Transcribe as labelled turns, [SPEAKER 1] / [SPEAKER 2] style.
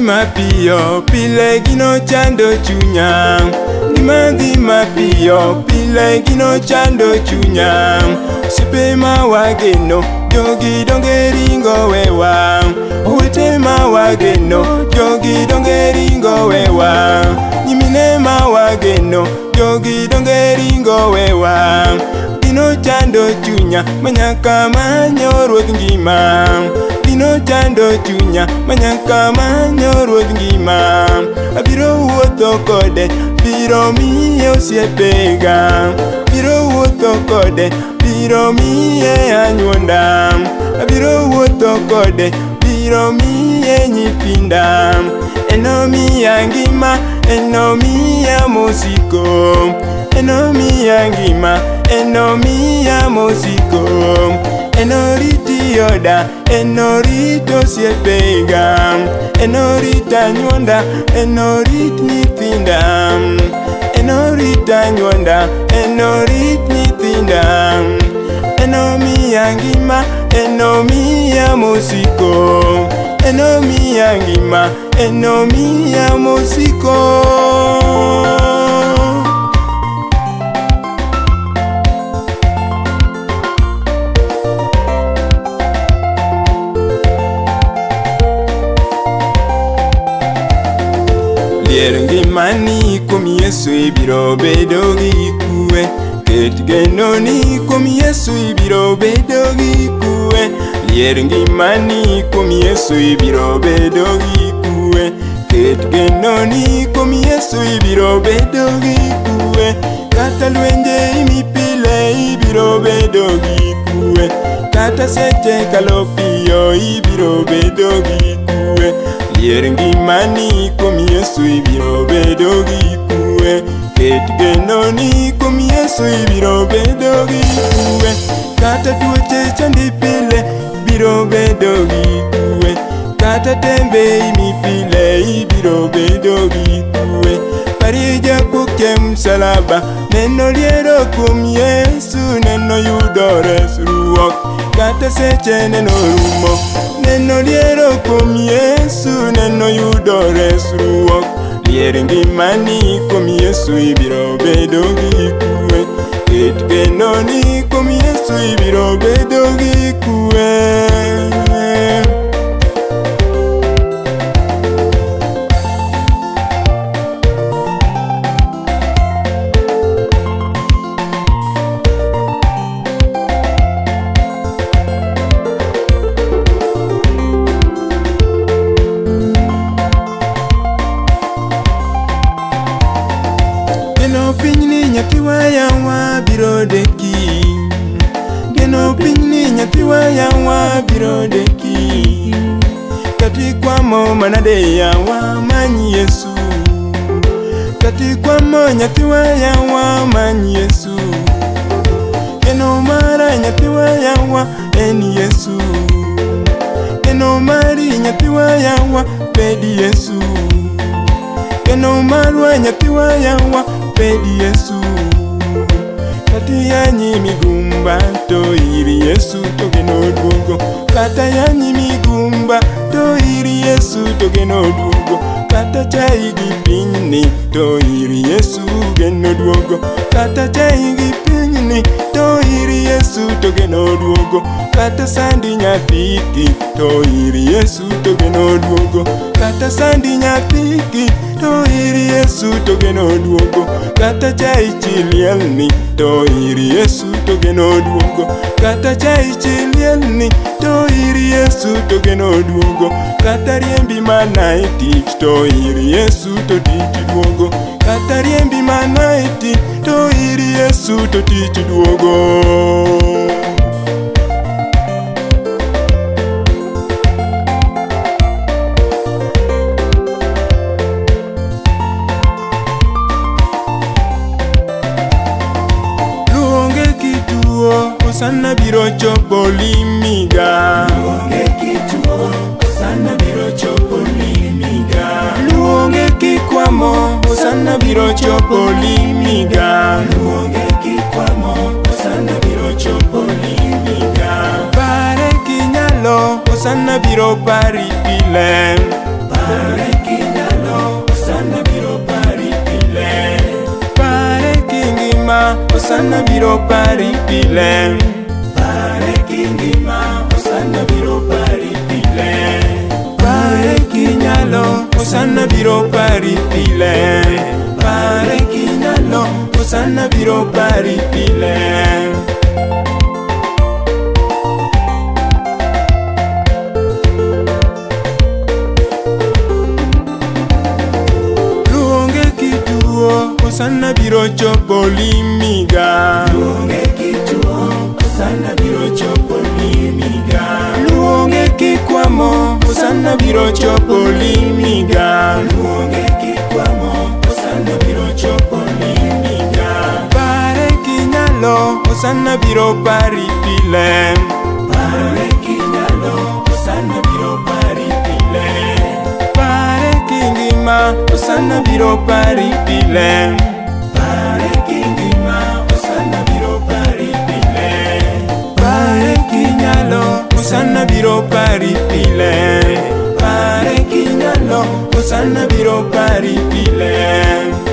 [SPEAKER 1] mapiyo pile gino chando chunya. Ngima dhi mapiyo pile gino chando chunya. Osiepe ma wageno jogi donge ringo wewa. Owete ma wageno jogi donge ringo wewa. Nyimine ma wageno jogi donge ringo wewa. Gino chando chunya manyaka manyo Ruodh ngima. Gino chando chunya manyaka manyo Ruodh ngima. Abiro wuotho kode biro miye osiepega. Abiro wuotho kode biro miye anyuonda. Abiro wuotho kode biro miye nyithinda. Enomiya ngima, enomiya mosiko. Enomiya ngima, enomiya mosiko. Enoriti yoda, enorito osiepega. Enorita anyuonda, enorit nyithinda. Enorita anyuonda, enorit nyithinda. Enomiya ngima, enomiya mosiko. Enomiya ngima, enomiya mosiko. Lier ngimani kuom Yesu ibiro bedo gi kwe. Ket genoni kuom Yesu ibiro bedo gi kwe. Lier ngimani kuom Yesu ibiro bedo gi kwe. Ket genoni kuom Yesu ibiro bedo gi kwe. Kata lwenje imipile ibiro bedo gi kwe. Kata seche kalo piyo ibiro bedo gi kwe. Lier ngimani kuom Yesu ibiro bedo gi kwe. Ket genoni kuom Yesu ibiro bedo gi kwe. Kata tuoche chandi pile ibiro bedo gi kwe. Kata tembe imipile ibiro bedo gi kwe. Parija kuke msalaba neno liero kuom Yesu neno yudo resruok. Kata seche neno rumo neno liero kuom Yesu neno yudo resruok. Lier ngimani kuom Yesu ibiro bedo gi kwe. Ket genoni kuom Yesu ibiro bedo gi kwe. Geno pinyni nyathiwa yawa biro deki. Geno pinyni nyathiwa yawa biro deki. Katikwamo manade yawa manyi Yesu. Katikwamo nyathiwa yawa manyi Yesu. Geno mara nyathiwa yawa en Yesu. Geno mari nyathiwa yawa bedi Yesu. Geno marwa nyathiwa yawa bedi Yesu. Kati yanyi migumba to iri Yesu to geno duogo. Kata yanyi migumba to iri Yesu to geno duogo. Kata chai gi pinyni to iri Yesu geno duogo. Kata chai gi pinyni to iri Yesu to geno duogo. Kata sandi nyathiki to iri Yesu to geno duogo. Kata sandi nyathiki to iri Yesu to geno duogo. Kata chai chilielni to iri Yesu to geno duogo. Kata chai chilielni to iri Yesu to geno duogo. Kata riembi mana e tich to iri Yesu to tich duogo. Kata riembi mana e tich to iri Yesu to tich duogo. Osana biro chopo limiga.
[SPEAKER 2] Luonge kituo, osana biro chopo limiga.
[SPEAKER 1] Luonge kikwamo, osana biro chopo limiga.
[SPEAKER 2] Luonge kikwamo, osana biro chopo limiga.
[SPEAKER 1] Pare kinyalo, osana biro pari pile.
[SPEAKER 2] Pare
[SPEAKER 1] biro pari pile.
[SPEAKER 2] Pare ki ngima osana biro pari pile.
[SPEAKER 1] Pare ki nyalo osana biro pari pile. Pare ki nyalo osana biro pari pile. Osana biro chopo limiga.
[SPEAKER 2] Luonge kituo osana biro chopo limiga.
[SPEAKER 1] Luonge kikwamo osana biro chopo limiga.
[SPEAKER 2] Luonge kikwamo osana biro chopo limiga.
[SPEAKER 1] Pare kinyalo osana biro pari pile.
[SPEAKER 2] Pare kinyalo osana biro pari pile.
[SPEAKER 1] Pare kingima osana biro pari pile.
[SPEAKER 2] Pare kingima osana biro pari pile.
[SPEAKER 1] Pare kinyalo osana biro pari pile. Pare kinyalo osana biro pari pile.